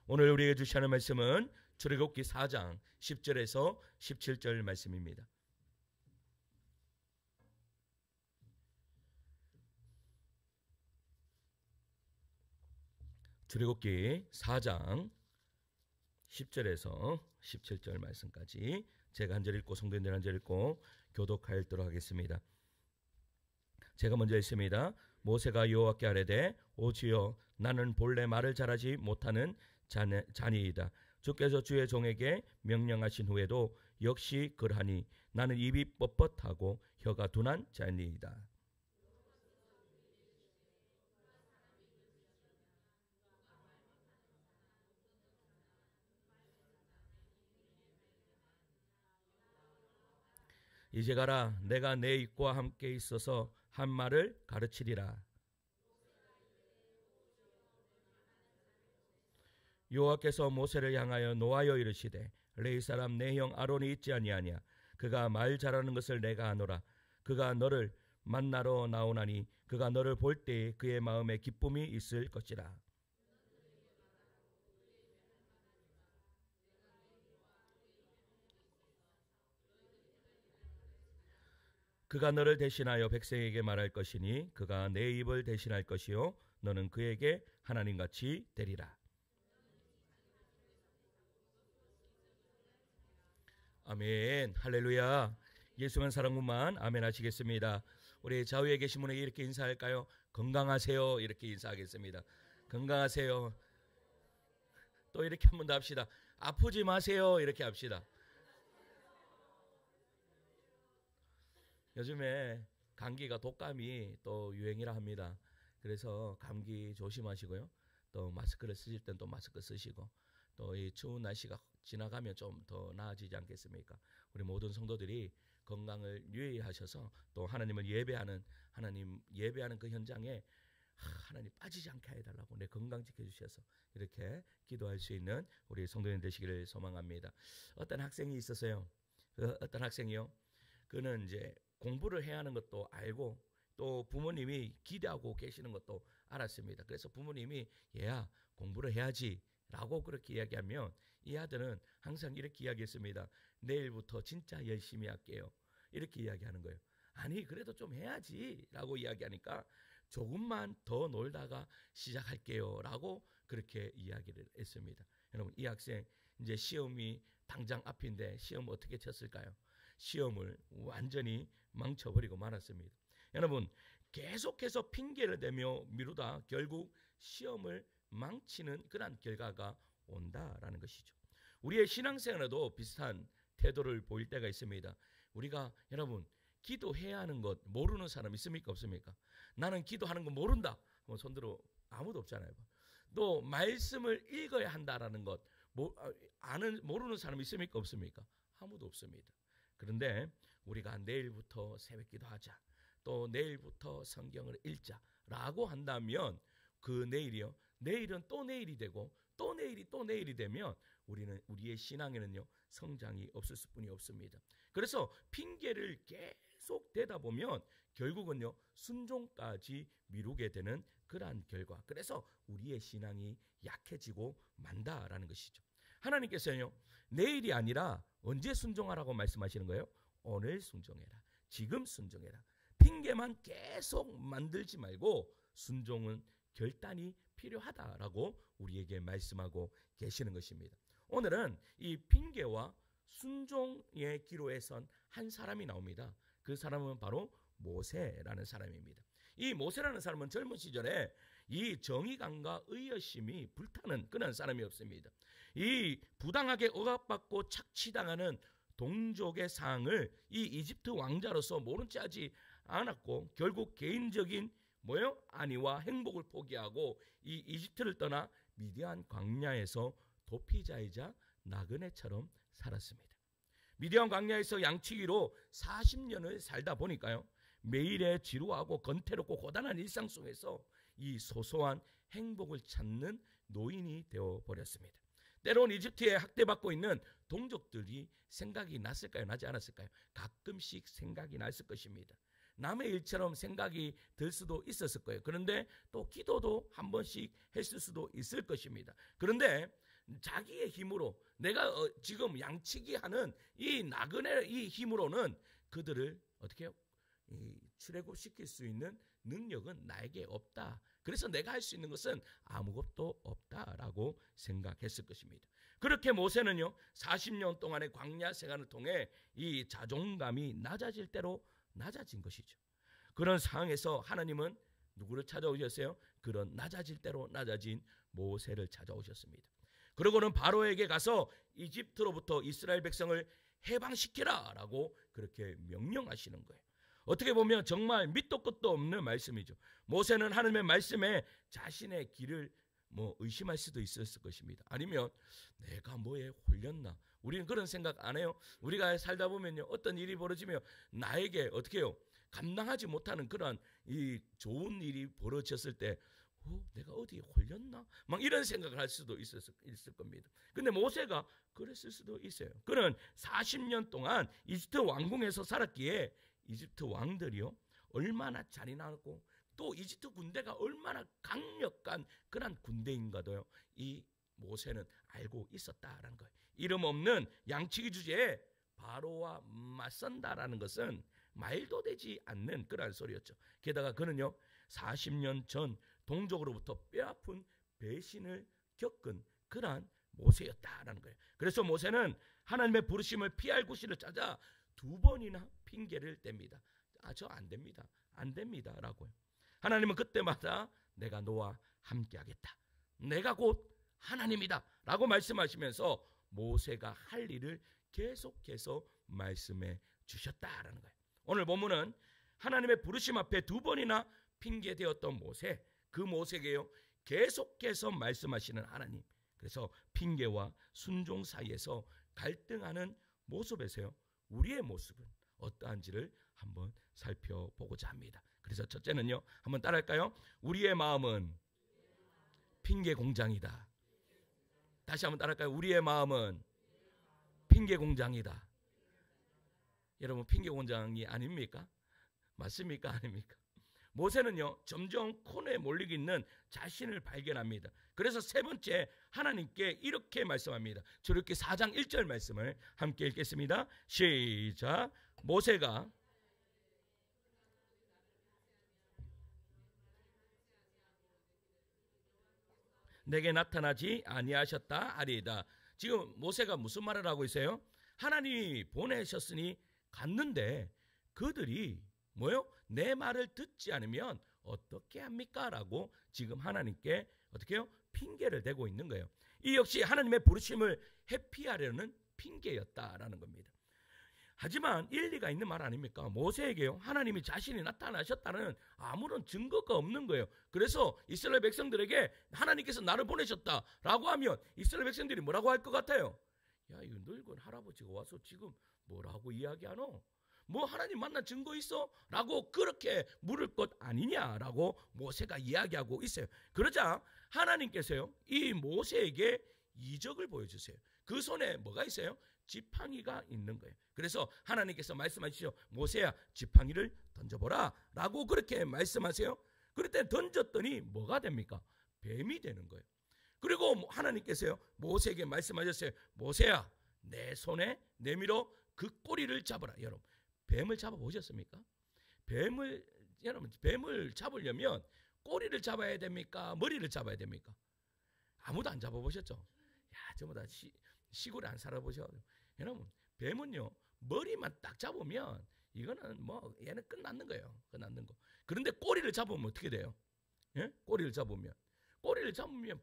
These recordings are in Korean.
오늘 우리에게 주시는 말씀은 출애굽기 4장 10절에서 17절 말씀입니다. 출애굽기 4장 10절에서 17절 말씀까지 제가 한 절 읽고 성도님들 한 절 읽고 교독하도록 하겠습니다. 제가 먼저 읽습니다. 모세가 여호와께 아뢰되 오 주여 나는 본래 말을 잘하지 못하는 자니이다. 주께서 주의 종에게 명령하신 후에도 역시 그러하니 나는 입이 뻣뻣하고 혀가 둔한 자니이다. 이제 가라 내가 내 입과 함께 있어서 한 말을 가르치리라. 여호와께서 모세를 향하여 노하여 이르시되 레위 사람 내 형 아론이 있지 아니하냐. 그가 말 잘하는 것을 내가 아노라. 그가 너를 만나러 나오나니 그가 너를 볼 때에 그의 마음에 기쁨이 있을 것이라. 그가 너를 대신하여 백성에게 말할 것이니 그가 내 입을 대신할 것이요 너는 그에게 하나님같이 되리라. 아멘. 할렐루야. 예수만 사랑구만. 아멘 하시겠습니다. 우리 좌우에 계신 분에게 이렇게 인사할까요? 건강하세요. 이렇게 인사하겠습니다. 건강하세요. 또 이렇게 한 번 더 합시다. 아프지 마세요. 이렇게 합시다. 요즘에 감기가 독감이 또 유행이라 합니다. 그래서 감기 조심하시고요. 또 마스크를 쓰실 땐 또 마스크 쓰시고 또 이 추운 날씨가 지나가면 좀 더 나아지지 않겠습니까? 우리 모든 성도들이 건강을 유의하셔서 또 하나님을 예배하는 그 현장에 하나님 빠지지 않게 해달라고 내 건강 지켜주셔서 이렇게 기도할 수 있는 우리 성도님 되시기를 소망합니다. 어떤 학생이 있었어요. 어떤 학생이요. 그는 이제 공부를 해야 하는 것도 알고 또 부모님이 기대하고 계시는 것도 알았습니다. 그래서 부모님이 얘야 공부를 해야지 라고 그렇게 이야기하면 이 아들은 항상 이렇게 이야기했습니다. 내일부터 진짜 열심히 할게요. 이렇게 이야기하는 거예요. 아니 그래도 좀 해야지 라고 이야기하니까 조금만 더 놀다가 시작할게요 라고 그렇게 이야기를 했습니다. 여러분 이 학생 이제 시험이 당장 앞인데 시험 어떻게 쳤을까요? 시험을 완전히 망쳐버리고 말았습니다. 여러분 계속해서 핑계를 대며 미루다 결국 시험을 망치는 그런 결과가 온다라는 것이죠. 우리의 신앙생활에도 비슷한 태도를 보일 때가 있습니다. 우리가 여러분 기도해야 하는 것 모르는 사람 있습니까? 없습니까? 나는 기도하는 거 모른다. 손들어 아무도 없잖아요. 또 말씀을 읽어야 한다라는 것 모르는 사람 있습니까? 없습니까? 아무도 없습니다. 그런데 우리가 내일부터 새벽 기도하자. 또 내일부터 성경을 읽자라고 한다면 그 내일이요. 내일은 또 내일이 되고 또 내일이 또 내일이 되면 우리의 신앙에는요. 성장이 없을 수뿐이 없습니다. 그래서 핑계를 계속 대다 보면 결국은요. 순종까지 미루게 되는 그러한 결과. 그래서 우리의 신앙이 약해지고 만다라는 것이죠. 하나님께서요. 내일이 아니라 언제 순종하라고 말씀하시는 거예요? 오늘 순종해라. 지금 순종해라. 핑계만 계속 만들지 말고 순종은 결단이 필요하다라고 우리에게 말씀하고 계시는 것입니다. 오늘은 이 핑계와 순종의 기로에 선 한 사람이 나옵니다. 그 사람은 바로 모세라는 사람입니다. 이 모세라는 사람은 젊은 시절에 이 정의감과 의여심이 불타는 그런 사람이었습니다. 이 부당하게 억압받고 착취당하는 동족의 상을 이 이집트 왕자로서 모른 채 하지 않았고 결국 개인적인 안위와 행복을 포기하고 이 이집트를 떠나 미디안 광야에서 도피자이자 나그네처럼 살았습니다. 미디안 광야에서 양치기로 40년을 살다 보니까요. 매일의 지루하고 건태롭고 고단한 일상 속에서 이 소소한 행복을 찾는 노인이 되어버렸습니다. 때론 이집트에 학대받고 있는 동족들이 생각이 났을까요? 나지 않았을까요? 가끔씩 생각이 났을 것입니다. 남의 일처럼 생각이 들 수도 있었을 거예요. 그런데 또 기도도 한 번씩 했을 수도 있을 것입니다. 그런데 자기의 힘으로 내가 지금 양치기 하는 이 나그네의 이 힘으로는 그들을 어떻게 해요? 출애굽시킬 수 있는 능력은 나에게 없다. 그래서 내가 할 수 있는 것은 아무것도 없다라고 생각했을 것입니다. 그렇게 모세는요 40년 동안의 광야 생활을 통해 이 자존감이 낮아질 대로 낮아진 것이죠. 그런 상황에서 하나님은 누구를 찾아오셨어요? 그런 낮아질 대로 낮아진 모세를 찾아오셨습니다. 그러고는 바로에게 가서 이집트로부터 이스라엘 백성을 해방시키라 라고 그렇게 명령하시는 거예요. 어떻게 보면 정말 밑도 끝도 없는 말씀이죠. 모세는 하나님의 말씀에 자신의 길을 의심할 수도 있었을 것입니다. 아니면 내가 뭐에 홀렸나? 우리는 그런 생각 안 해요. 우리가 살다 보면요 어떤 일이 벌어지면 나에게 어떻게 해요? 감당하지 못하는 그런 이 좋은 일이 벌어졌을 때 내가 어디에 홀렸나? 막 이런 생각을 할 수도 있을 겁니다. 근데 모세가 그랬을 수도 있어요. 그는 40년 동안 이집트 왕궁에서 살았기에 이집트 왕들이요 얼마나 잔인하고 또 이집트 군대가 얼마나 강력한 그런 군대인가도요 이 모세는 알고 있었다라는 거예요. 이름 없는 양치기 주제에 바로와 맞선다라는 것은 말도 되지 않는 그런 소리였죠. 게다가 그는요 40년 전 동족으로부터 뼈아픈 배신을 겪은 그러한 모세였다라는 거예요. 그래서 모세는 하나님의 부르심을 피할 구실을 찾아 2번이나 핑계를 댑니다. 저 안 됩니다. 안 됩니다 라고요. 하나님은 그때마다 내가 너와 함께 하겠다. 내가 곧 하나님이다 라고 말씀하시면서 모세가 할 일을 계속해서 말씀해 주셨다라는 거예요. 오늘 본문은 하나님의 부르심 앞에 2번이나 핑계되었던 모세, 그 모세에게요 계속해서 말씀하시는 하나님. 그래서 핑계와 순종 사이에서 갈등하는 모습에서요 우리의 모습은 어떠한지를 한번 살펴보고자 합니다. 그래서 첫째는요 한번 따라할까요? 우리의 마음은 핑계 공장이다. 다시 한번 따라할까요? 우리의 마음은 핑계 공장이다. 여러분 핑계 공장이 아닙니까? 맞습니까? 아닙니까? 모세는요 점점 코너에 몰리고 있는 자신을 발견합니다. 그래서 세 번째 하나님께 이렇게 말씀합니다. 출애굽기 4장 1절 말씀을 함께 읽겠습니다. 시작. 모세가 내게 나타나지 아니하셨다 하리이다. 지금 모세가 무슨 말을 하고 있어요? 하나님이 보내셨으니 갔는데 그들이 뭐요? 내 말을 듣지 않으면 어떻게 합니까? 라고 지금 하나님께 어떻게 해요? 핑계를 대고 있는 거예요. 이 역시 하나님의 부르심을 회피하려는 핑계였다라는 겁니다. 하지만 일리가 있는 말 아닙니까? 모세에게요 하나님이 자신이 나타나셨다는 아무런 증거가 없는 거예요. 그래서 이스라엘 백성들에게 하나님께서 나를 보내셨다라고 하면 이스라엘 백성들이 뭐라고 할 것 같아요? 야, 이 늙은 할아버지가 와서 지금 뭐라고 이야기하노? 뭐 하나님 만난 증거 있어? 라고 그렇게 물을 것 아니냐라고 모세가 이야기하고 있어요. 그러자 하나님께서요 이 모세에게 이적을 보여주세요. 그 손에 뭐가 있어요? 지팡이가 있는 거예요. 그래서 하나님께서 말씀하시죠. 모세야 지팡이를 던져보라 라고 그렇게 말씀하세요. 그럴 때 던졌더니 뭐가 됩니까? 뱀이 되는 거예요. 그리고 하나님께서요 모세에게 말씀하셨어요. 모세야 내 손에 내밀어 그 꼬리를 잡아라. 여러분 뱀을 잡아보셨습니까? 여러분 뱀을 잡으려면 꼬리를 잡아야 됩니까? 머리를 잡아야 됩니까? 아무도 안 잡아보셨죠? 야, 전부 다 시골에 안 살아보셔. 여러분 뱀은요 머리만 딱 잡으면 이거는 뭐 얘는 끝났는 거예요. 끝났는 거. 그런데 꼬리를 잡으면 어떻게 돼요? 예? 꼬리를 잡으면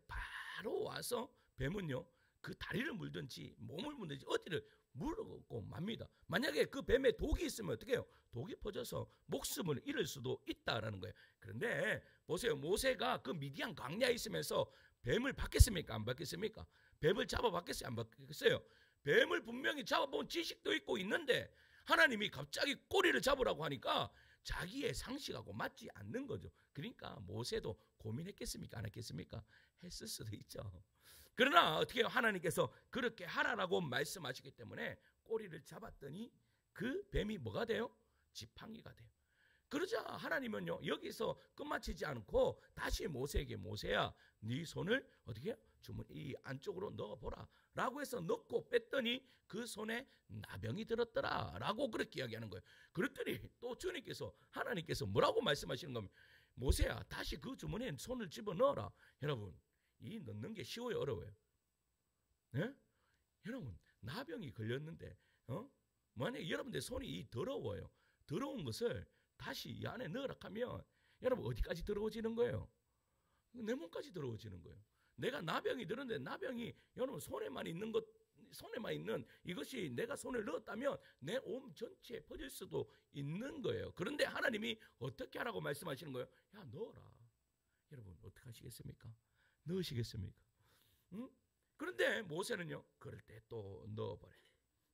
바로 와서 뱀은요 그 다리를 물든지 몸을 물든지 어디를 물고 맙니다. 만약에 그 뱀에 독이 있으면 어떻게 해요? 독이 퍼져서 목숨을 잃을 수도 있다라는 거예요. 그런데 보세요. 모세가 그 미디안 광야에 있으면서 뱀을 봤겠습니까? 안 봤겠습니까? 뱀을 잡아봤겠어요? 안 봤겠어요? 뱀을 분명히 잡아본 지식도 있고 있는데 하나님이 갑자기 꼬리를 잡으라고 하니까 자기의 상식하고 맞지 않는 거죠. 그러니까 모세도 고민했겠습니까? 안 했겠습니까? 했을 수도 있죠. 그러나 어떻게 해요? 하나님께서 그렇게 하라라고 말씀하시기 때문에 꼬리를 잡았더니 그 뱀이 뭐가 돼요? 지팡이가 돼요. 그러자 하나님은요 여기서 끝마치지 않고 다시 모세에게 모세야 네 손을 어떻게 해요? 주머니 이 안쪽으로 넣어보라 라고 해서 넣고 뺐더니 그 손에 나병이 들었더라 라고 그렇게 이야기하는 거예요. 그랬더니 또 주님께서 하나님께서 뭐라고 말씀하시는 겁니까? 모세야 다시 그 주머니에 손을 집어넣어라. 여러분 이 넣는 게 쉬워요 어려워요? 네? 여러분 나병이 걸렸는데 만약에 여러분들 손이 이 더러워요. 더러운 것을 다시 이 안에 넣으라 하면 여러분 어디까지 더러워지는 거예요? 내 몸까지 더러워지는 거예요. 내가 나병이 들었는데 나병이 여러분 손에만 있는 이것이 내가 손을 넣었다면 내 몸 전체에 퍼질 수도 있는 거예요. 그런데 하나님이 어떻게 하라고 말씀하시는 거예요? 야 넣어라. 여러분 어떻게 하시겠습니까? 넣으시겠습니까? 응? 그런데 모세는요 그럴 때 또 넣어버려요.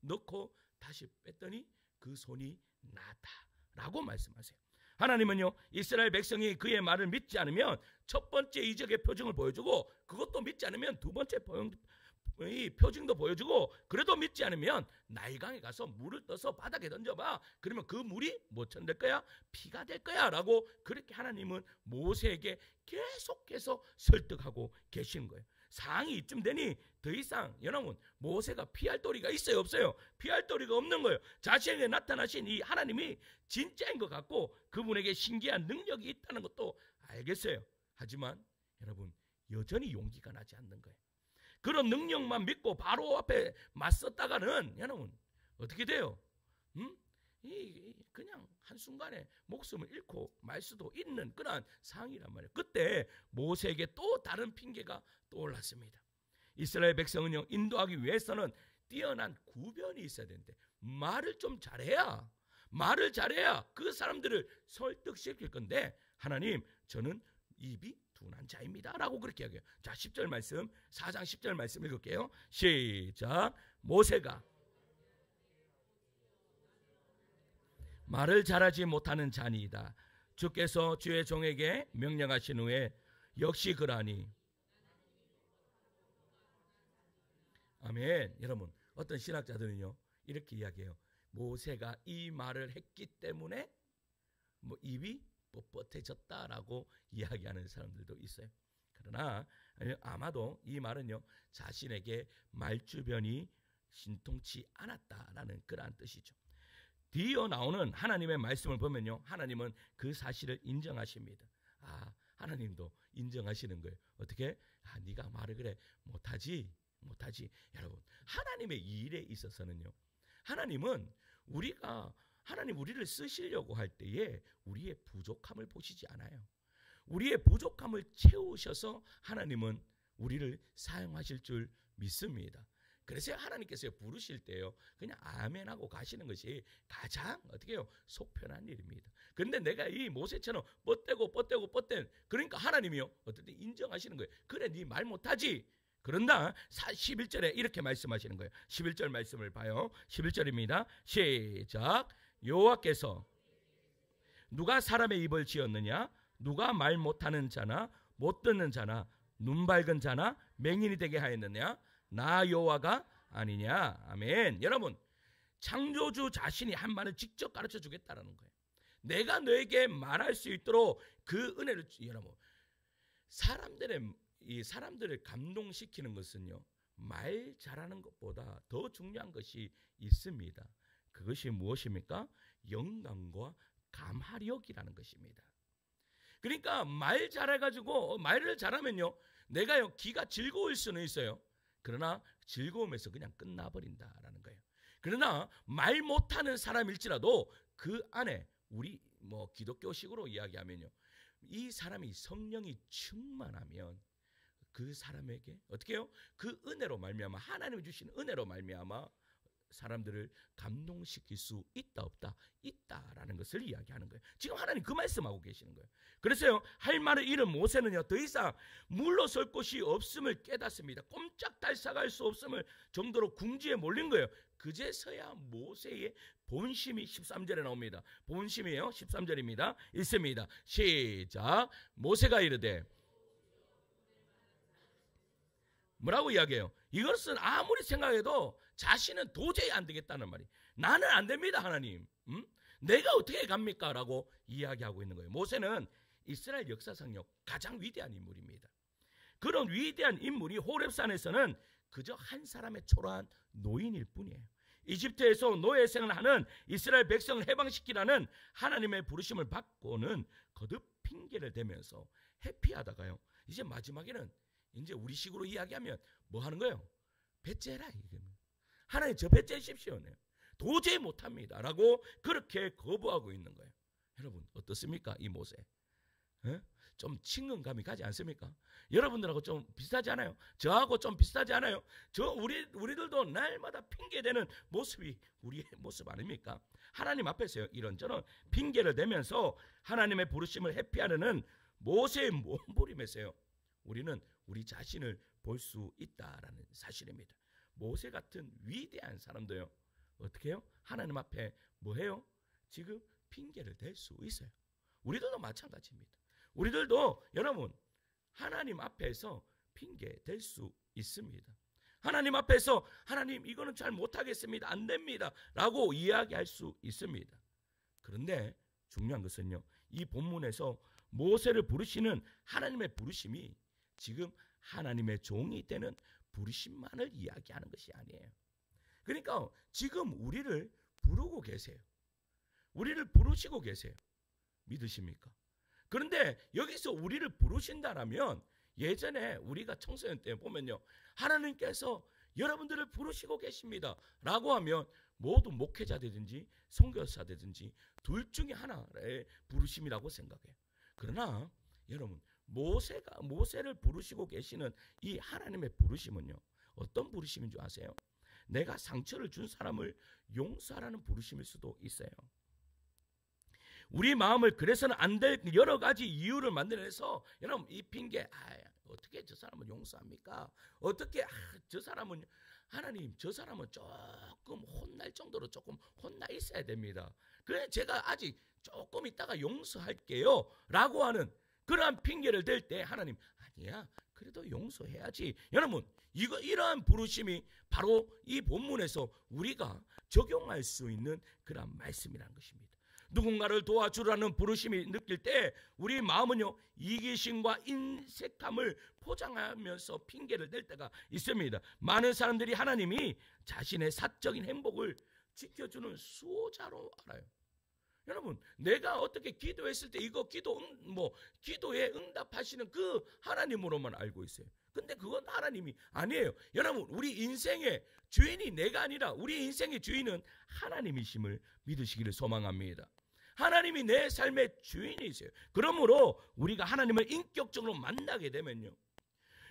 넣고 다시 뺐더니 그 손이 나다라고 말씀하세요. 하나님은요 이스라엘 백성이 그의 말을 믿지 않으면 첫 번째 이적의 표징을 보여주고 그것도 믿지 않으면 두 번째 이 표징도 보여주고 그래도 믿지 않으면 나일강에 가서 물을 떠서 바닥에 던져봐. 그러면 그 물이 뭐처럼 될 거야? 피가 될 거야 라고 그렇게 하나님은 모세에게 계속해서 설득하고 계시는 거예요. 상황이 이쯤 되니 더 이상 여러분 모세가 피할 도리가 있어요 없어요? 피할 도리가 없는 거예요. 자신에게 나타나신 이 하나님이 진짜인 것 같고 그분에게 신기한 능력이 있다는 것도 알겠어요. 하지만 여러분 여전히 용기가 나지 않는 거예요. 그런 능력만 믿고 바로 앞에 맞섰다가는 여러분 어떻게 돼요? 그냥 한순간에 목숨을 잃고 말 수도 있는 그러한 상황이란 말이에요. 그때 모세에게 또 다른 핑계가 떠올랐습니다. 이스라엘 백성은요 인도하기 위해서는 뛰어난 구변이 있어야 되는데 말을 잘해야 그 사람들을 설득시킬 건데 하나님 저는 입이 둔한 자입니다 라고 그렇게 이야기해요. 자 10절 말씀 4장 10절 말씀 읽을게요. 시작. 모세가 말을 잘하지 못하는 자니이다. 주께서 주의 종에게 명령하신 후에 역시 그러하니. 아멘. 여러분 어떤 신학자들은요 이렇게 이야기해요. 모세가 이 말을 했기 때문에 입이 뻣뻣해졌다라고 이야기하는 사람들도 있어요. 그러나 아마도 이 말은요 자신에게 말주변이 신통치 않았다라는 그러한 뜻이죠. 뒤이어 나오는 하나님의 말씀을 보면요 하나님은 그 사실을 인정하십니다. 하나님도 인정하시는 거예요. 어떻게? 네가 말을 그래 못하지. 여러분 하나님의 일에 있어서는요 하나님 우리를 쓰시려고 할 때에 우리의 부족함을 보시지 않아요. 우리의 부족함을 채우셔서 하나님은 우리를 사용하실 줄 믿습니다. 그래서 하나님께서 부르실 때요 그냥 아멘하고 가시는 것이 가장 어떻게 해요? 속편한 일입니다. 그런데 내가 이 모세처럼 뻗대고 그러니까 하나님이요 어떨 때 인정하시는 거예요. 그래 네 말 못하지. 그런다 11절에 이렇게 말씀하시는 거예요. 11절 말씀을 봐요. 11절입니다. 시작. 여호와께서 누가 사람의 입을 지었느냐? 누가 말 못하는 자나 못 듣는 자나 눈 밝은 자나 맹인이 되게 하였느냐? 나 여호와가 아니냐. 아멘. 여러분 창조주 자신이 한 말을 직접 가르쳐 주겠다라는 거예요. 내가 너에게 말할 수 있도록 그 은혜를 여러분 사람들을 감동시키는 것은요 말 잘하는 것보다 더 중요한 것이 있습니다. 그것이 무엇입니까? 영감과 감화력이라는 것입니다. 그러니까 말 잘해가지고 말을 잘하면요 내가요 귀가 즐거울 수는 있어요. 그러나 즐거움에서 그냥 끝나버린다라는 거예요. 그러나 말 못하는 사람일지라도 그 안에 우리 기독교식으로 이야기하면요 이 사람이 성령이 충만하면 그 사람에게 어떻게 해요? 그 은혜로 말미암아 하나님이 주신 은혜로 말미암아 사람들을 감동시킬 수 있다 없다? 있다라는 것을 이야기하는 거예요. 지금 하나님 그 말씀하고 계시는 거예요. 그래서요 할 말을 잃은 모세는요 더 이상 물러설 곳이 없음을 깨닫습니다. 꼼짝달싹할 수 없음을 정도로 궁지에 몰린 거예요. 그제서야 모세의 본심이 13절에 나옵니다. 본심이에요. 13절입니다. 읽습니다. 시작. 모세가 이르되 뭐라고 이야기해요? 이것은 아무리 생각해도 자신은 도저히 안 되겠다는 말이. 나는 안 됩니다 하나님. 내가 어떻게 갑니까? 라고 이야기하고 있는 거예요. 모세는 이스라엘 역사상요 가장 위대한 인물입니다. 그런 위대한 인물이 호렙산에서는 그저 한 사람의 초라한 노인일 뿐이에요. 이집트에서 노예 생활하는 이스라엘 백성을 해방시키라는 하나님의 부르심을 받고는 거듭 핑계를 대면서 회피하다가요, 이제 마지막에는 이제 우리식으로 이야기하면 뭐 하는 거예요? 배째라. 하나님 저 배째십시오. 도저히 못합니다 라고 그렇게 거부하고 있는 거예요. 여러분 어떻습니까? 이 모세 좀 친근감이 가지 않습니까? 여러분들하고 좀 비슷하지 않아요? 저하고 좀 비슷하지 않아요? 우리들도 날마다 핑계대는 모습이 우리의 모습 아닙니까? 하나님 앞에서요, 이런저런 핑계를 대면서 하나님의 부르심을 회피하려는 모세의 몸부림에서요, 우리는 우리 자신을 볼 수 있다라는 사실입니다. 모세 같은 위대한 사람도요, 어떻게 해요? 하나님 앞에 뭐 해요? 지금 핑계를 댈 수 있어요. 우리들도 마찬가지입니다. 우리들도 여러분 하나님 앞에서 핑계 댈 수 있습니다. 하나님 앞에서 하나님 이거는 잘 못하겠습니다, 안 됩니다 라고 이야기할 수 있습니다. 그런데 중요한 것은요, 이 본문에서 모세를 부르시는 하나님의 부르심이 지금 하나님의 종이 되는 부르심만을 이야기하는 것이 아니에요. 그러니까 지금 우리를 부르고 계세요. 우리를 부르시고 계세요. 믿으십니까? 그런데 여기서 우리를 부르신다라면, 예전에 우리가 청소년 때 보면요, 하나님께서 여러분들을 부르시고 계십니다 라고 하면 모두 목회자되든지 선교사되든지 둘 중에 하나의 부르심이라고 생각해요. 그러나 여러분, 모세를 부르시고 계시는 이 하나님의 부르심은요, 어떤 부르심인 줄 아세요? 내가 상처를 준 사람을 용서하라는 부르심일 수도 있어요. 우리 마음을 그래서는 안 될 여러 가지 이유를 만들어내서, 여러분 이 핑계, 어떻게 저 사람을 용서합니까? 어떻게 저 사람은, 하나님 저 사람은 조금 혼날 정도로 조금 혼나 있어야 됩니다. 그래 제가 아직 조금 있다가 용서할게요 라고 하는 그러한 핑계를 댈 때 하나님, 아니야 그래도 용서해야지. 여러분 이러한 부르심이 바로 이 본문에서 우리가 적용할 수 있는 그러한 말씀이라는 것입니다. 누군가를 도와주라는 부르심이 느낄 때 우리 마음은요, 이기심과 인색함을 포장하면서 핑계를 댈 때가 있습니다. 많은 사람들이 하나님이 자신의 사적인 행복을 지켜주는 수호자로 알아요. 여러분, 내가 어떻게 기도했을 때 이거 기도에 응답하시는 그 하나님으로만 알고 있어요. 근데 그건 하나님이 아니에요. 여러분, 우리 인생의 주인이 내가 아니라 우리 인생의 주인은 하나님이심을 믿으시기를 소망합니다. 하나님이 내 삶의 주인이세요. 그러므로 우리가 하나님을 인격적으로 만나게 되면요,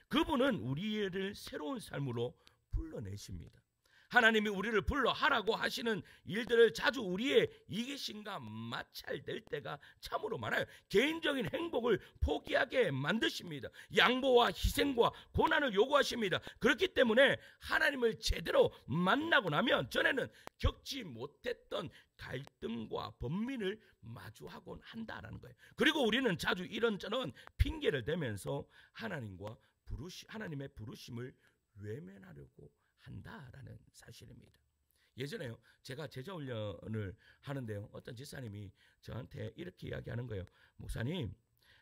그분은 우리를 새로운 삶으로 불러내십니다. 하나님이 우리를 불러 하라고 하시는 일들을 자주 우리의 이기심과 마찰될 때가 참으로 많아요. 개인적인 행복을 포기하게 만드십니다. 양보와 희생과 고난을 요구하십니다. 그렇기 때문에 하나님을 제대로 만나고 나면 전에는 겪지 못했던 갈등과 번민을 마주하곤 한다라는 거예요. 그리고 우리는 자주 이런저런 핑계를 대면서 하나님의 부르심을 외면하려고 한다라는 사실입니다. 예전에요, 제가 제자훈련을 하는데요, 어떤 지사님이 저한테 이렇게 이야기하는 거예요. 목사님,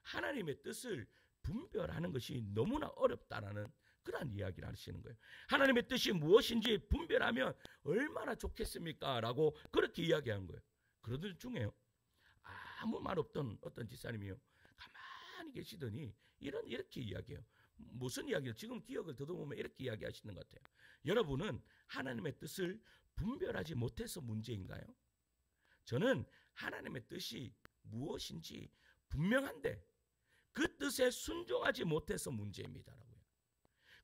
하나님의 뜻을 분별하는 것이 너무나 어렵다라는 그런 이야기를 하시는 거예요. 하나님의 뜻이 무엇인지 분별하면 얼마나 좋겠습니까? 라고 그렇게 이야기하는 거예요. 그러던 중에요, 아무 말 없던 어떤 지사님이요, 가만히 계시더니 이렇게 이야기해요. 무슨 이야기를, 지금 기억을 더듬으면 이렇게 이야기하시는 것 같아요. 여러분은 하나님의 뜻을 분별하지 못해서 문제인가요? 저는 하나님의 뜻이 무엇인지 분명한데 그 뜻에 순종하지 못해서 문제입니다라고요.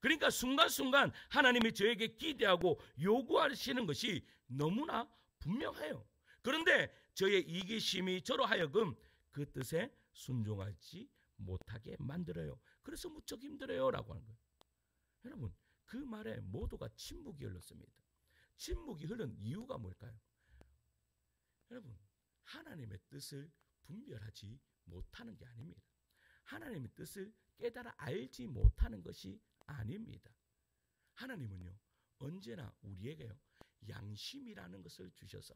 그러니까 순간순간 하나님이 저에게 기대하고 요구하시는 것이 너무나 분명해요. 그런데 저의 이기심이 저로 하여금 그 뜻에 순종하지 못하게 만들어요. 그래서 무척 힘들어요 라고 하는 거예요. 여러분, 그 말에 모두가 침묵이 흘렀습니다. 침묵이 흐른 이유가 뭘까요? 여러분, 하나님의 뜻을 분별하지 못하는 게 아닙니다. 하나님의 뜻을 깨달아 알지 못하는 것이 아닙니다. 하나님은요, 언제나 우리에게요, 양심이라는 것을 주셔서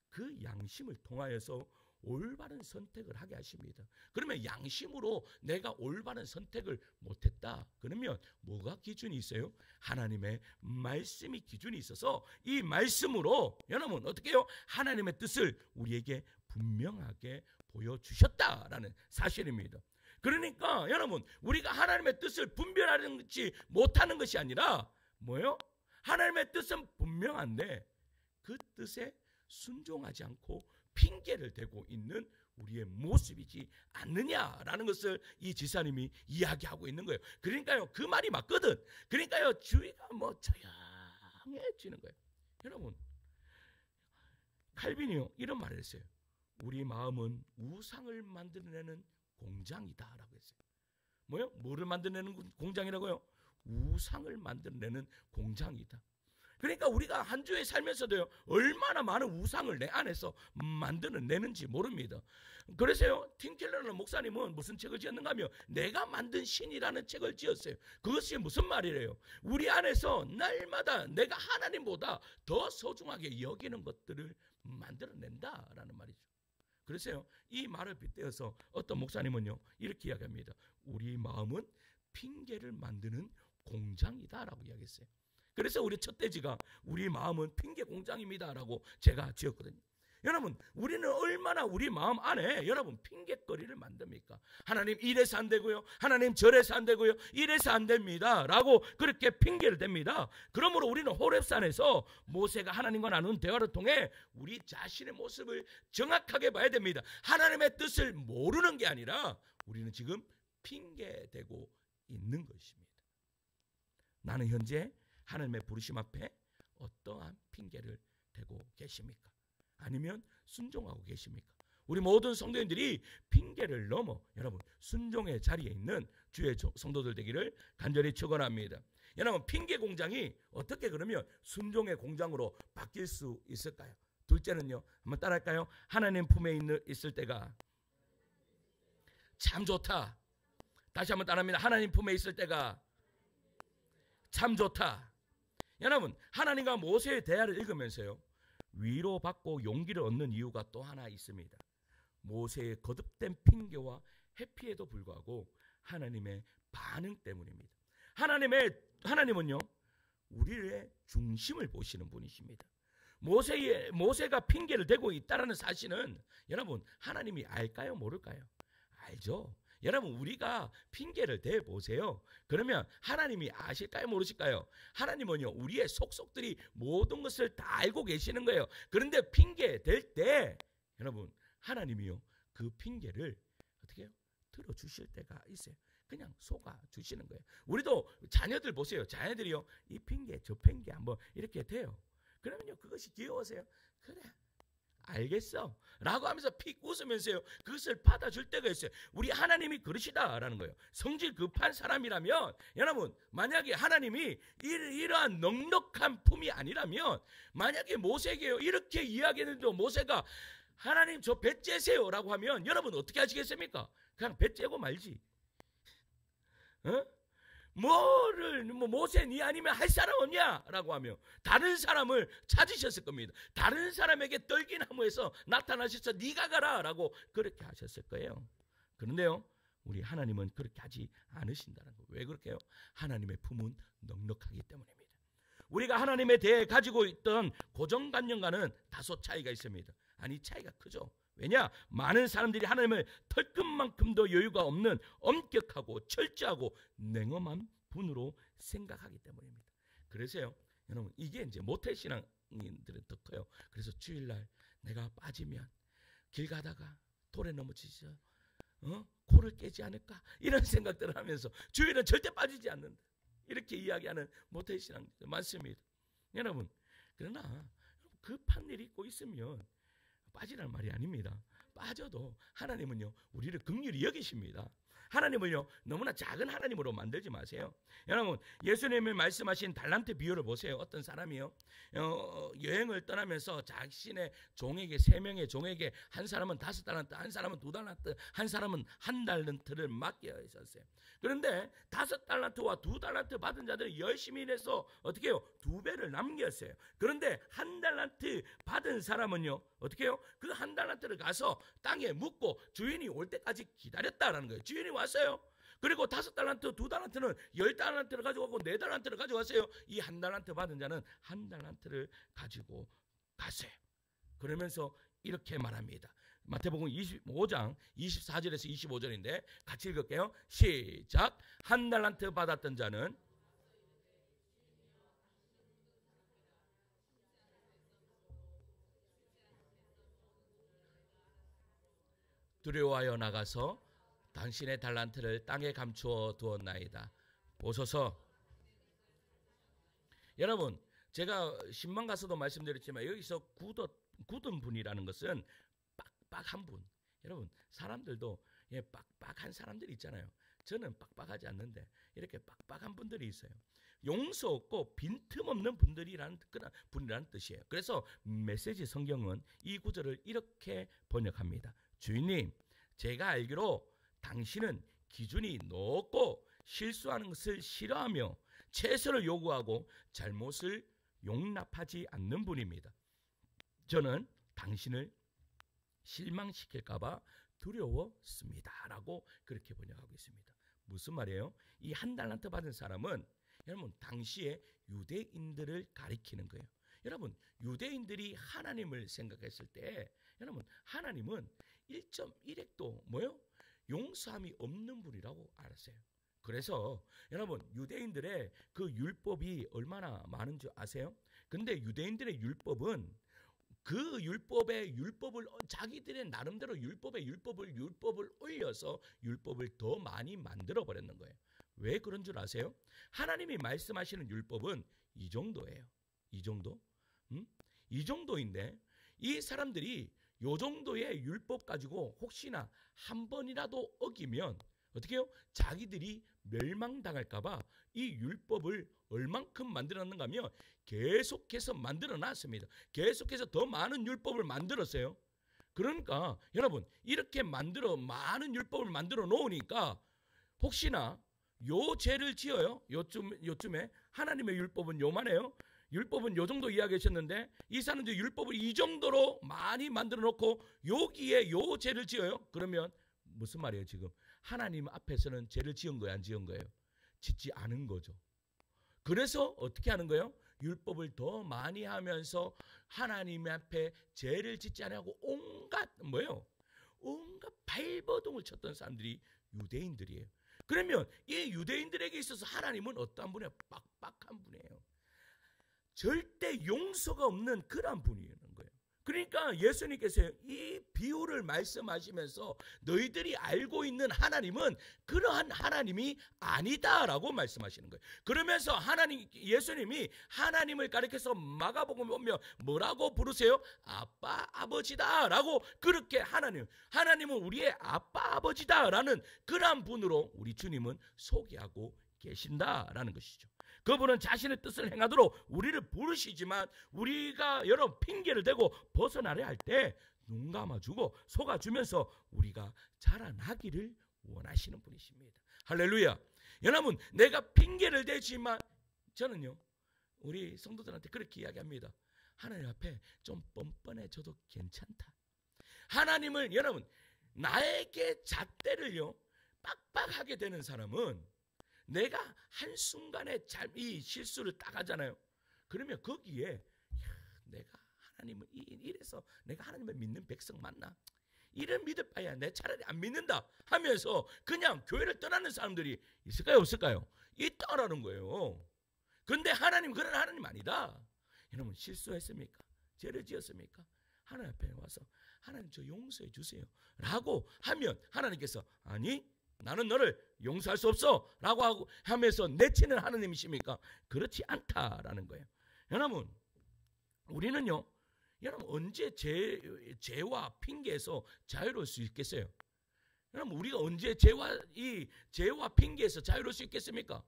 그 양심을 통하여서 올바른 선택을 하게 하십니다. 그러면 양심으로 내가 올바른 선택을 못했다. 그러면 뭐가 기준이 있어요? 하나님의 말씀이 기준이 있어서 이 말씀으로 여러분 어떻게 해요? 하나님의 뜻을 우리에게 분명하게 보여주셨다라는 사실입니다. 그러니까 여러분 우리가 하나님의 뜻을 분별하지 못하는 것이 아니라 뭐예요? 하나님의 뜻은 분명한데 그 뜻에 순종하지 않고 핑계를 대고 있는 우리의 모습이지 않느냐라는 것을 이 지사님이 이야기하고 있는 거예요. 그러니까요 그 말이 맞거든. 그러니까요 주위가 뭐 조용해지는 거예요. 여러분 칼빈이요 이런 말을 했어요. 우리 마음은 우상을 만들어내는 공장이다라고 했어요. 뭐요? 뭐를 만들어내는 공장이라고요? 우상을 만들어내는 공장이다. 그러니까 우리가 한 주에 살면서도요 얼마나 많은 우상을 내 안에서 만들어내는지 모릅니다. 그래서요 팀켈러라는 목사님은 무슨 책을 지었는가 하면 내가 만든 신이라는 책을 지었어요. 그것이 무슨 말이래요? 우리 안에서 날마다 내가 하나님보다 더 소중하게 여기는 것들을 만들어낸다라는 말이죠. 그래서요 이 말을 빗대어서 어떤 목사님은요 이렇게 이야기합니다. 우리 마음은 핑계를 만드는 공장이다라고 이야기했어요. 그래서 우리 첫돼지가 우리 마음은 핑계 공장입니다라고 제가 지었거든요. 여러분 우리는 얼마나 우리 마음 안에 여러분 핑계거리를 만듭니까? 하나님 이래서 안 되고요, 하나님 저래서 안 되고요, 이래서 안 됩니다 라고 그렇게 핑계를 댑니다. 그러므로 우리는 호렙산에서 모세가 하나님과 나눈 대화를 통해 우리 자신의 모습을 정확하게 봐야 됩니다. 하나님의 뜻을 모르는 게 아니라 우리는 지금 핑계대고 있는 것입니다. 나는 현재 하나님의 부르심 앞에 어떠한 핑계를 대고 계십니까? 아니면 순종하고 계십니까? 우리 모든 성도님들이 핑계를 넘어 여러분 순종의 자리에 있는 주의 성도들 되기를 간절히 축원합니다. 여러분 핑계 공장이 어떻게 그러면 순종의 공장으로 바뀔 수 있을까요? 둘째는요 한번 따라할까요? 하나님 품에 있을 때가 참 좋다. 다시 한번 따라합니다. 하나님 품에 있을 때가 참 좋다. 여러분 하나님과 모세의 대화를 읽으면서요 위로받고 용기를 얻는 이유가 또 하나 있습니다. 모세의 거듭된 핑계와 회피에도 불구하고 하나님의 반응 때문입니다. 하나님은요 우리의 중심을 보시는 분이십니다. 모세가 핑계를 대고 있다는 사실은 여러분 하나님이 알까요 모를까요? 알죠. 여러분 우리가 핑계를 대보세요. 그러면 하나님이 아실까요 모르실까요? 하나님은요 우리의 속속들이 모든 것을 다 알고 계시는 거예요. 그런데 핑계 댈 때 여러분 하나님이요 그 핑계를 어떻게 해요? 들어주실 때가 있어요. 그냥 속아 주시는 거예요. 우리도 자녀들 보세요. 자녀들이요 이 핑계 저 핑계 한번 이렇게 돼요. 그러면요 그것이 귀여워서요 그래 알겠어 라고 하면서 픽 웃으면서요 그것을 받아줄 때가 있어요. 우리 하나님이 그러시다라는 거예요. 성질 급한 사람이라면 여러분 만약에 하나님이 이러한 넉넉한 품이 아니라면 만약에 모세에게 이렇게 이야기했는데 모세가 하나님 저 배 째세요 라고 하면 여러분 어떻게 하시겠습니까? 그냥 배 째고 말지. 모세 니 아니면 할 사람 없냐? 라고 하며 다른 사람을 찾으셨을 겁니다. 다른 사람에게 떨기나무에서 나타나셔서 니가 가라 라고 그렇게 하셨을 거예요. 그런데요 우리 하나님은 그렇게 하지 않으신다는 거예요. 왜 그렇게 해요? 하나님의 품은 넉넉하기 때문입니다. 우리가 하나님에 대해 가지고 있던 고정관념과는 다소 차이가 있습니다. 아니 차이가 크죠. 왜냐? 많은 사람들이 하나님을 털끝만큼도 여유가 없는 엄격하고 철저하고 냉엄한 분으로 생각하기 때문입니다. 그래서요 여러분 이게 이제 모태신앙인들은 더 커요. 그래서 주일날 내가 빠지면 길 가다가 돌에 넘어지죠. 코를 깨지 않을까 이런 생각들을 하면서 주일은 절대 빠지지 않는다 이렇게 이야기하는 모태신앙들 많습니다. 여러분 그러나 급한 일이 있고 있으면 빠지라는 말이 아닙니다. 빠져도 하나님은요 우리를 긍휼히 여기십니다. 하나님을요 너무나 작은 하나님으로 만들지 마세요. 여러분 예수님이 말씀하신 달란트 비유를 보세요. 어떤 사람이요 여행을 떠나면서 자신의 종에게 3명의 종에게 한 사람은 5달란트, 한 사람은 2달란트, 한 사람은 1달란트를 맡겨 있었어요. 그런데 5달란트와 2달란트 받은 자들이 열심히 일해서 어떻게 해요? 2배를 남겼어요. 그런데 1달란트 받은 사람은요 어떻게 해요? 그 1달란트를 가서 땅에 묻고 주인이 올 때까지 기다렸다라는 거예요. 주인이 왔어요. 그리고 5달란트, 2달란트는 10달란트를 가져가고 4달란트를 가져갔어요. 이 1달란트 받은 자는 1달란트를 가지고 갔어요. 그러면서 이렇게 말합니다. 마태복음 25장 24절에서 25절인데 같이 읽을게요. 시작. 1달란트 받았던 자는 두려워하여 나가서 당신의 달란트를 땅에 감추어 두었나이다. 보소서. 여러분 제가 신방 가서도 말씀드렸지만 여기서 굳은 분이라는 것은 빡빡한 분. 여러분 사람들도 빡빡한 사람들이 있잖아요. 저는 빡빡하지 않는데 이렇게 빡빡한 분들이 있어요. 용서 없고 빈틈없는 분이라는 뜻이에요. 그래서 메시지 성경은 이 구절을 이렇게 번역합니다. 주인님, 제가 알기로 당신은 기준이 높고 실수하는 것을 싫어하며 최선을 요구하고 잘못을 용납하지 않는 분입니다. 저는 당신을 실망시킬까봐 두려웠습니다. 라고 그렇게 번역하고 있습니다. 무슨 말이에요? 이 1달란트 받은 사람은 여러분 당시에 유대인들을 가리키는 거예요. 여러분 유대인들이 하나님을 생각했을 때 여러분 하나님은 1.1핵도 뭐요? 용서함이 없는 분이라고 알았어요. 그래서 여러분 유대인들의 그 율법이 얼마나 많은 줄 아세요? 근데 유대인들의 율법은 그 율법을 자기들의 나름대로 율법을 올려서 율법을 더 많이 만들어 버렸는 거예요. 왜 그런 줄 아세요? 하나님이 말씀하시는 율법은 이 정도예요. 이 정도? 이 정도인데 이 사람들이 요 정도의 율법 가지고 혹시나 한 번이라도 어기면 어떻게 해요? 자기들이 멸망당할까봐 이 율법을 얼만큼 만들었는가 하면 계속해서 만들어 놨습니다. 계속해서 더 많은 율법을 만들었어요. 그러니까 여러분 이렇게 많은 율법을 만들어 놓으니까 혹시나 요 죄를 지어요. 요쯤에 하나님의 율법은 요만해요. 율법은 요 정도 이야기하셨는데 이 사람들이 율법을 이 정도로 많이 만들어 놓고 여기에 요 죄를 지어요. 그러면 무슨 말이에요 지금? 하나님 앞에서는 죄를 지은 거예요? 안 지은 거예요? 짓지 않은 거죠. 그래서 어떻게 하는 거예요? 율법을 더 많이 하면서 하나님 앞에 죄를 짓지 않고 온갖 발버둥을 쳤던 사람들이 유대인들이에요. 그러면 이 유대인들에게 있어서 하나님은 어떤 분이에요? 빡빡한 분이에요. 절대 용서가 없는 그런 분이라는 거예요. 그러니까 예수님께서 이 비유를 말씀하시면서 너희들이 알고 있는 하나님은 그러한 하나님이 아니다라고 말씀하시는 거예요. 그러면서 예수님이 하나님을 가리켜서 마가복음에 보면 뭐라고 부르세요? 아빠 아버지다라고 그렇게 하나님은 우리의 아빠 아버지다라는 그러한 분으로 우리 주님은 소개하고 계신다라는 것이죠. 그분은 자신의 뜻을 행하도록 우리를 부르시지만 우리가 여러 핑계를 대고 벗어나려 할 때 눈 감아주고 속아주면서 우리가 자라나기를 원하시는 분이십니다. 할렐루야. 여러분 내가 핑계를 대지만 저는요 우리 성도들한테 그렇게 이야기합니다. 하나님 앞에 좀 뻔뻔해져도 괜찮다. 하나님을 여러분 나에게 잣대를요 빡빡하게 되는 사람은 내가 한순간에 이 실수를 딱 하잖아요. 그러면 거기에 내가 하나님을 이래서 내가 하나님을 믿는 백성 맞나? 이를 믿을 바야 내 차라리 안 믿는다 하면서 그냥 교회를 떠나는 사람들이 있을까요? 없을까요? 있다라는 거예요. 그런데 하나님 그런 하나님 아니다. 여러분 실수했습니까? 죄를 지었습니까? 하나님 앞에 와서 하나님 저 용서해 주세요 라고 하면 하나님께서 아니 나는 너를 용서할 수 없어 라고 하면서 내치는 하나님이십니까? 그렇지 않다라는 거예요. 여러분 우리는요 여러분 언제 죄와 핑계에서 자유로울 수 있겠어요? 여러분, 우리가 언제 죄와 핑계에서 자유로울 수 있겠습니까?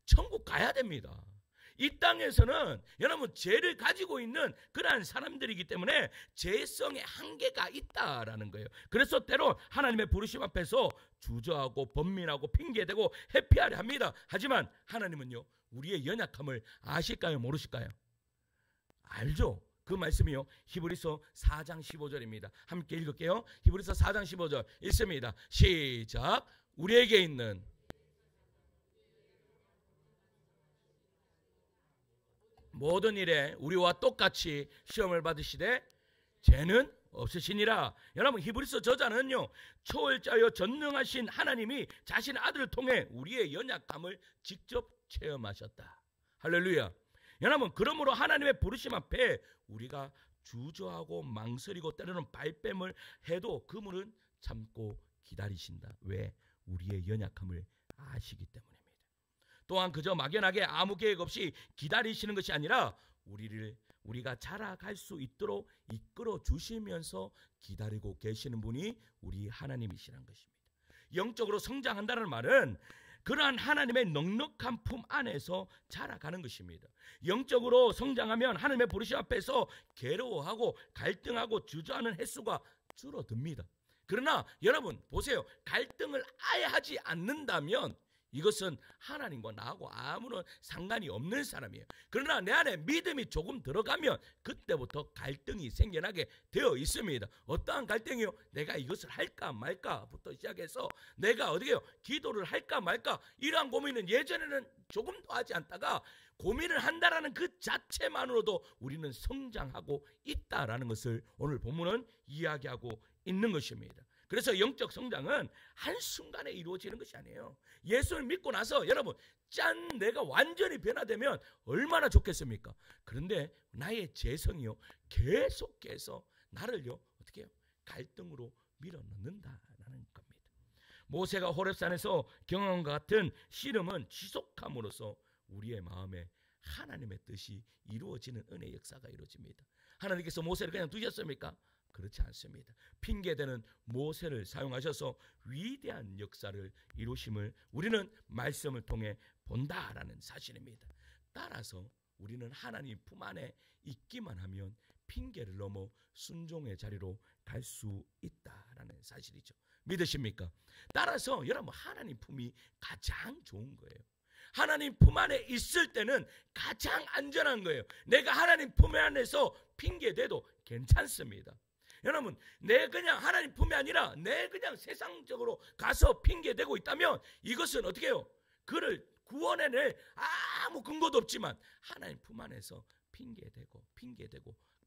천국 가야 됩니다. 이 땅에서는 여러분 죄를 가지고 있는 그러한 사람들이기 때문에 죄성의 한계가 있다라는 거예요. 그래서 때로 하나님의 부르심 앞에서 주저하고 번민하고 핑계대고 회피하려 합니다. 하지만 하나님은요, 우리의 연약함을 아실까요, 모르실까요? 알죠. 그 말씀이요, 히브리서 4장 15절입니다. 함께 읽을게요. 히브리서 4장 15절 읽습니다. 시작. 우리에게 있는 모든 일에 우리와 똑같이 시험을 받으시되 죄는 없으시니라. 여러분, 히브리서 저자는요, 초월자여 전능하신 하나님이 자신의 아들을 통해 우리의 연약함을 직접 체험하셨다. 할렐루야. 여러분, 그러므로 하나님의 부르심 앞에 우리가 주저하고 망설이고 때로는 발뺌을 해도 그분은 참고 기다리신다. 왜? 우리의 연약함을 아시기 때문입니다. 또한 그저 막연하게 아무 계획 없이 기다리시는 것이 아니라 우리가 자라갈 수 있도록 이끌어 주시면서 기다리고 계시는 분이 우리 하나님이시라는 것입니다. 영적으로 성장한다는 말은 그러한 하나님의 넉넉한 품 안에서 자라가는 것입니다. 영적으로 성장하면 하나님의 부르심 앞에서 괴로워하고 갈등하고 주저하는 횟수가 줄어듭니다. 그러나 여러분 보세요. 갈등을 아예 하지 않는다면 이것은 하나님과 나하고 아무런 상관이 없는 사람이에요. 그러나 내 안에 믿음이 조금 들어가면 그때부터 갈등이 생겨나게 되어 있습니다. 어떠한 갈등이요? 내가 이것을 할까 말까부터 시작해서 내가 어떻게 기도를 할까 말까 이러한 고민은 예전에는 조금도 하지 않다가 고민을 한다라는 그 자체만으로도 우리는 성장하고 있다라는 것을 오늘 본문은 이야기하고 있는 것입니다. 그래서 영적 성장은 한순간에 이루어지는 것이 아니에요. 예수를 믿고 나서 여러분 짠 내가 완전히 변화되면 얼마나 좋겠습니까? 그런데 나의 죄성이요 계속해서 나를요 어떻게 해요? 갈등으로 밀어넣는다라는 겁니다. 모세가 호렙산에서 경험한 것 같은 씨름은 지속함으로써 우리의 마음에 하나님의 뜻이 이루어지는 은혜의 역사가 이루어집니다. 하나님께서 모세를 그냥 두셨습니까? 그렇지 않습니다. 핑계대는 모세를 사용하셔서 위대한 역사를 이루심을 우리는 말씀을 통해 본다라는 사실입니다. 따라서 우리는 하나님 품 안에 있기만 하면 핑계를 넘어 순종의 자리로 갈 수 있다라는 사실이죠. 믿으십니까? 따라서 여러분 하나님 품이 가장 좋은 거예요. 하나님 품 안에 있을 때는 가장 안전한 거예요. 내가 하나님 품 안에서 핑계대도 괜찮습니다. 여러분 내 그냥 하나님 품이 아니라 내 그냥 세상적으로 가서 핑계대고 있다면 이것은 어떻게 해요? 그를 구원해낼 아무 근거도 없지만 하나님 품 안에서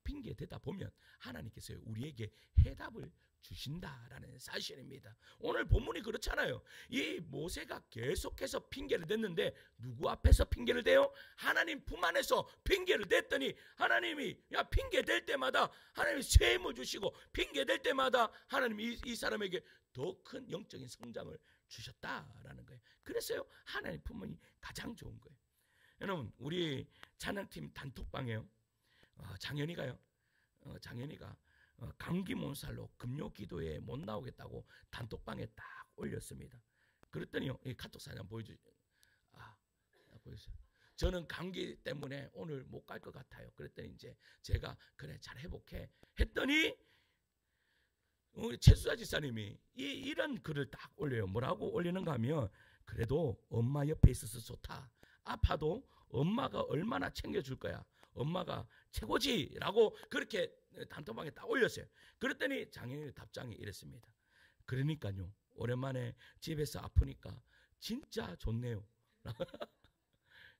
핑계대다 보면 하나님께서 우리에게 해답을 주신다라는 사실입니다. 오늘 본문이 그렇잖아요. 이 모세가 계속해서 핑계를 댔는데 누구 앞에서 핑계를 대요? 하나님 품 안에서 핑계를 댔더니 하나님이 핑계 댈 때마다 하나님이 쇠임을 주시고 핑계 댈 때마다 하나님이 이 사람에게 더 큰 영적인 성장을 주셨다라는 거예요. 그래서요 하나님 품이 가장 좋은 거예요. 여러분 우리 찬양팀 단톡방에요 장현이가 감기 몸살로 금요 기도에 못 나오겠다고 단톡방에 딱 올렸습니다. 그랬더니요 이 카톡 사진 보여주세요. 보여주세요. 저는 감기 때문에 오늘 못 갈 것 같아요. 그랬더니 이제 제가 그래 잘 회복해 했더니 우리 최수자 지사님이 이런 글을 딱 올려요. 뭐라고 올리는가 하면 그래도 엄마 옆에 있어서 좋다. 아파도 엄마가 얼마나 챙겨줄 거야. 엄마가 최고지라고 그렇게 단톡방에 딱 올렸어요. 그랬더니 장현이 답장이 이랬습니다. 그러니까요 오랜만에 집에서 아프니까 진짜 좋네요.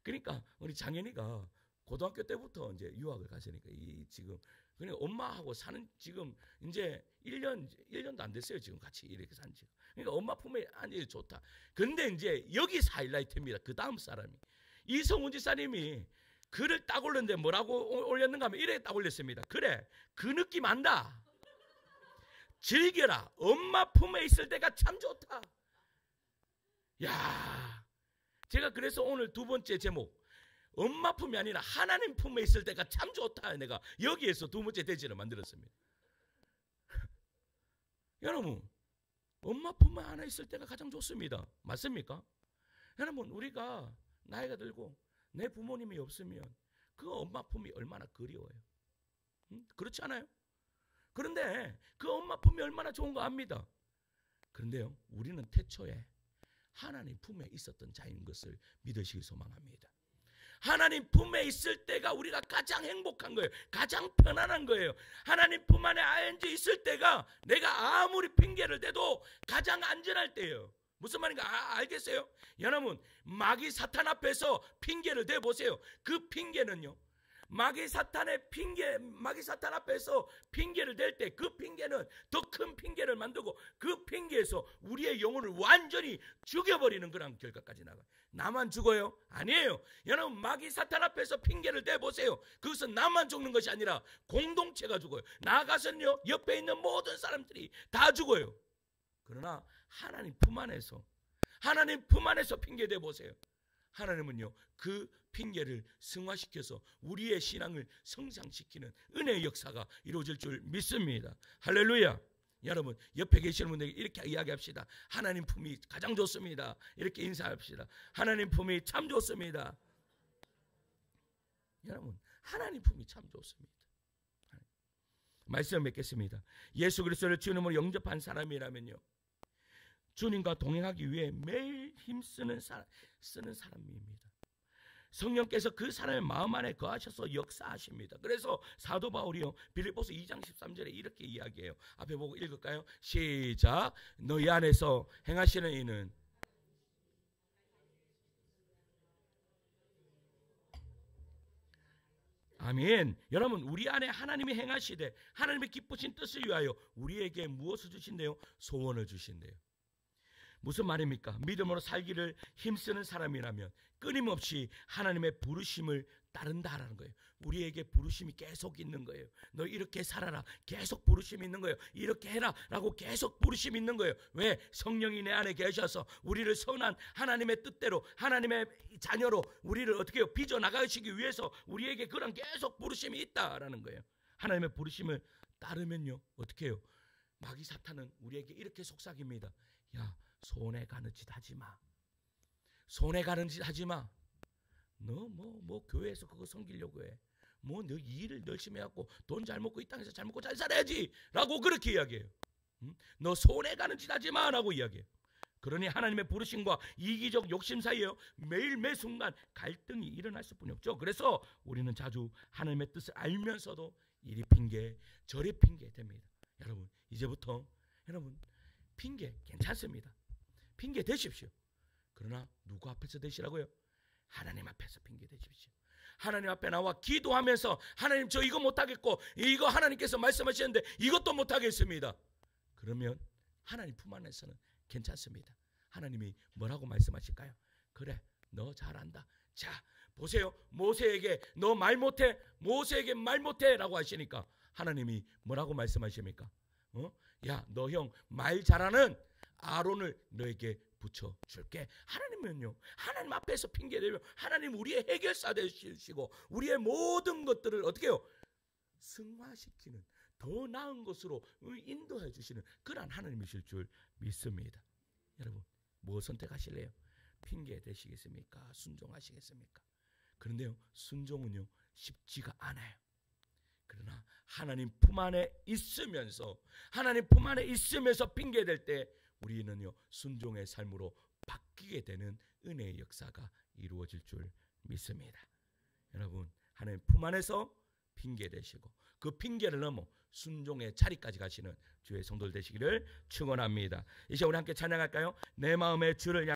그러니까 우리 장현이가 고등학교 때부터 이제 유학을 갔으니까 지금 그러니까 엄마하고 사는 지금 이제 1년도 안 됐어요. 지금 같이 이렇게 산 지. 그러니까 엄마 품에 앉아 좋다. 근데 이제 여기서 하이라이트입니다. 그 다음 사람이 이성훈 지사님이 글을 딱 올렸는데 뭐라고 올렸는가 하면 이렇게 딱 올렸습니다. 그래 그 느낌 안다. 즐겨라. 엄마 품에 있을 때가 참 좋다. 야, 제가 그래서 오늘 두 번째 제목 엄마 품이 아니라 하나님 품에 있을 때가 참 좋다. 내가 여기에서 두 번째 대지를 만들었습니다. 여러분 엄마 품 안에 있을 때가 가장 좋습니다. 맞습니까? 여러분, 우리가 나이가 들고 내 부모님이 없으면 그 엄마 품이 얼마나 그리워요. 그렇지 않아요? 그런데 그 엄마 품이 얼마나 좋은 거 압니다. 그런데요, 우리는 태초에 하나님 품에 있었던 자인 것을 믿으시기 소망합니다. 하나님 품에 있을 때가 우리가 가장 행복한 거예요. 가장 편안한 거예요. 하나님 품 안에 앉아 있을 때가 내가 아무리 핑계를 대도 가장 안전할 때예요. 무슨 말인가 알겠어요? 여러분, 마귀 사탄 앞에서 핑계를 대보세요. 그 핑계는요, 마귀 사탄 앞에서 핑계를 댈 때 그 핑계는 더 큰 핑계를 만들고 그 핑계에서 우리의 영혼을 완전히 죽여버리는 그런 결과까지 나가요. 나만 죽어요? 아니에요. 여러분, 마귀 사탄 앞에서 핑계를 대보세요. 그것은 나만 죽는 것이 아니라 공동체가 죽어요. 나아가서는요, 옆에 있는 모든 사람들이 다 죽어요. 그러나 하나님 품 안에서 핑계 대보세요. 하나님은요, 그 핑계를 승화시켜서 우리의 신앙을 성장시키는 은혜의 역사가 이루어질 줄 믿습니다. 할렐루야. 여러분, 옆에 계시는 분들에게 이렇게 이야기합시다. 하나님 품이 가장 좋습니다. 이렇게 인사합시다. 하나님 품이 참 좋습니다. 여러분, 하나님 품이 참 좋습니다. 말씀 맺겠습니다. 예수 그리스도를 주님으로 영접한 사람이라면요, 주님과 동행하기 위해 매일 힘쓰는 사람입니다. 성령께서 그 사람의 마음 안에 거하셔서 역사하십니다. 그래서 사도 바울이요, 빌립보서 2장 13절에 이렇게 이야기해요. 앞에 보고 읽을까요? 시작. 너희 안에서 행하시는 이는 아멘. 여러분, 우리 안에 하나님이 행하시되 하나님의 기쁘신 뜻을 위하여 우리에게 무엇을 주신대요? 소원을 주신대요. 무슨 말입니까? 믿음으로 살기를 힘쓰는 사람이라면 끊임없이 하나님의 부르심을 따른다라는 거예요. 우리에게 부르심이 계속 있는 거예요. 너 이렇게 살아라. 계속 부르심이 있는 거예요. 이렇게 해라 라고 계속 부르심이 있는 거예요. 왜? 성령이 내 안에 계셔서 우리를 선한 하나님의 뜻대로, 하나님의 자녀로 우리를 어떻게 해요? 빚어나가시기 위해서 우리에게 그런 계속 부르심이 있다라는 거예요. 하나님의 부르심을 따르면요, 어떻게 해요? 마귀 사탄은 우리에게 이렇게 속삭입니다. 야, 손해 가는 짓 하지 마. 손해 가는 짓 하지 마. 너 뭐 교회에서 그거 섬기려고 해. 뭐 너 일을 열심히 해갖고 돈 잘 먹고 이 땅에서 잘 먹고 잘 살아야지 라고 그렇게 이야기해요. 너 손해 가는 짓 하지 마 라고 이야기해요. 그러니 하나님의 부르심과 이기적 욕심 사이에 매일 매 순간 갈등이 일어날 수뿐이 없죠. 그래서 우리는 자주 하나님의 뜻을 알면서도 이리 핑계 저리 핑계 됩니다. 여러분, 이제부터 여러분 핑계 괜찮습니다. 핑계 대십시오. 그러나 누구 앞에서 대시라고요? 하나님 앞에서 핑계 대십시오. 하나님 앞에 나와 기도하면서 하나님 저 이거 못하겠고 이거 하나님께서 말씀하시는데 이것도 못하겠습니다. 그러면 하나님 품 안에서는 괜찮습니다. 하나님이 뭐라고 말씀하실까요? 그래, 너 잘한다. 자, 보세요. 모세에게 너 말 못해. 모세에게 말 못해 라고 하시니까 하나님이 뭐라고 말씀하십니까? 야, 너 형 말 잘하는 아론을 너에게 붙여줄게. 하나님은요, 하나님 앞에서 핑계대면 하나님 우리의 해결사 되시고 우리의 모든 것들을 어떻게 해요? 승화시키는 더 나은 것으로 인도해 주시는 그런 하나님이실 줄 믿습니다. 여러분, 뭐 선택하실래요? 핑계 대시겠습니까? 순종하시겠습니까? 그런데요, 순종은요 쉽지가 않아요. 그러나 하나님 품 안에 있으면서 핑계댈 때 우리는요 순종의 삶으로 바뀌게 되는 은혜의 역사가 이루어질 줄 믿습니다. 여러분, 하나님 품 안에서 핑계대시고 그 핑계를 넘어 순종의 자리까지 가시는 주의 성도들 되시기를 축원합니다. 이제 우리 함께 찬양할까요? 내 마음의 주를